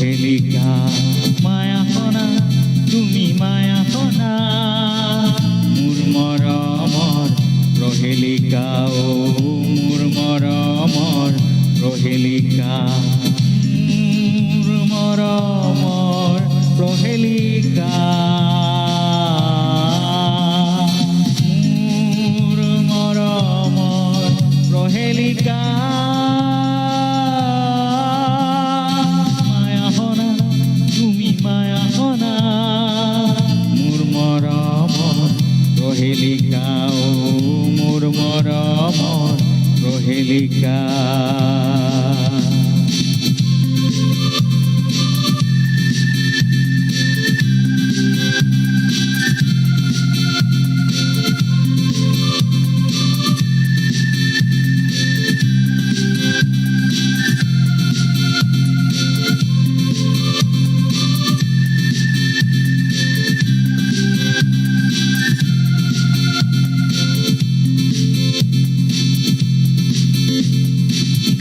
প্ৰহেলিকা মায়া হনা তুমি মায়া হনা মোৰ মৰমৰ প্ৰহেলিকা ও মোৰ মৰমৰ প্ৰহেলিকা মোৰ মৰমৰ প্ৰহেলিকা মোৰ মৰমৰ প্ৰহেলিকা মায়া হনা তুমি মায়া হনা মোৰ মৰমৰ প্ৰহেলিকা ও মোৰ মৰমৰ প্ৰহেলিকা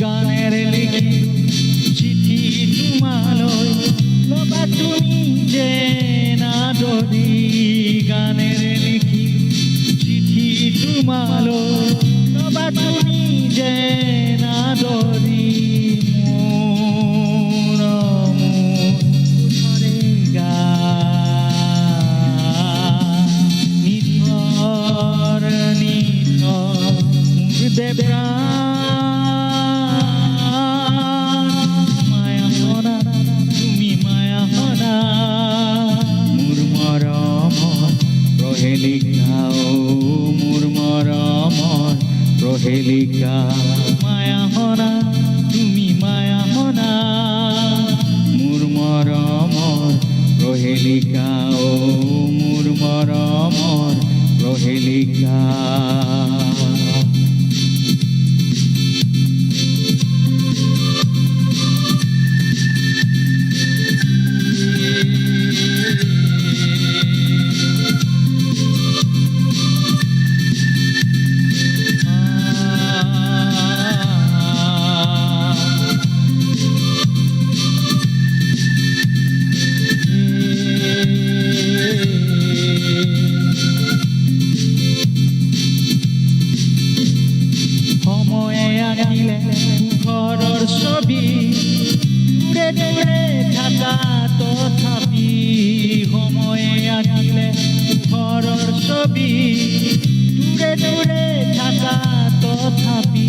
গানেৰ লিখি চিঠি তোমালৈ লবা তুমি যে না দৰি গানেৰ লিখি চিঠি তোমালৈ লবা তুমি যে না দৰি মোৰ মুঠৰে গান নিথৰ নিথৰ মোৰ দেৱৰা প্ৰহেলিকা ও মোৰ মৰমৰ প্ৰহেলিকা মায়া হনা তুমি মায়া হনা মোৰ মৰমৰ প্ৰহেলিকা ও মোৰ মৰমৰ প্ৰহেলিকা ঘৰৰ ছবি দূৰে দূৰে থাকা তথাপি সময়ে আঁকিলে ঘৰৰ ছবি দূৰে দূৰে থাকা তথাপি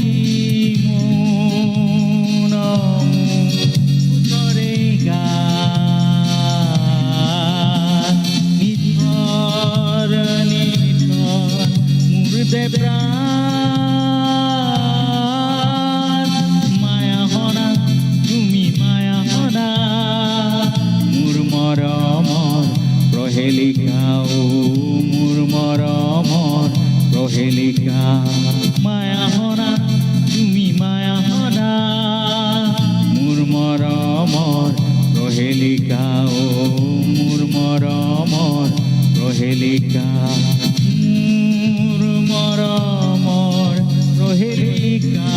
মোৰ মুঠৰে গান নিথৰ নিথৰ মোৰ দেৱৰা প্ৰহেলিকা ও মোৰ মৰমৰ প্ৰহেলিকা মায়া হনা তুমি মায়া হনা মোৰ মৰমৰ প্ৰহেলিকা ও মোৰ মৰমৰ প্ৰহেলিকা মোৰ মৰমৰ প্ৰহেলিকা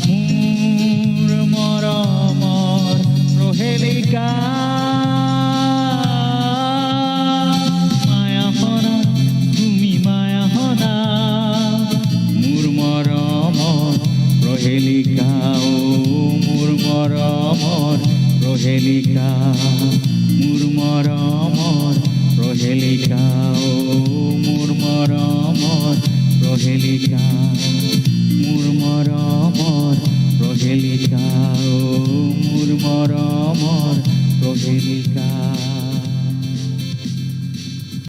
মোৰ মৰমৰ প্ৰহেলিকা মায়া হনা তুমি মায়া হনা মোৰ মৰমৰ প্ৰহেলিকা ও মোৰ মৰমৰ প্ৰহেলিকা মোৰ মৰমৰ প্ৰহেলিকা ও মোৰ মৰমৰ প্ৰহেলিকা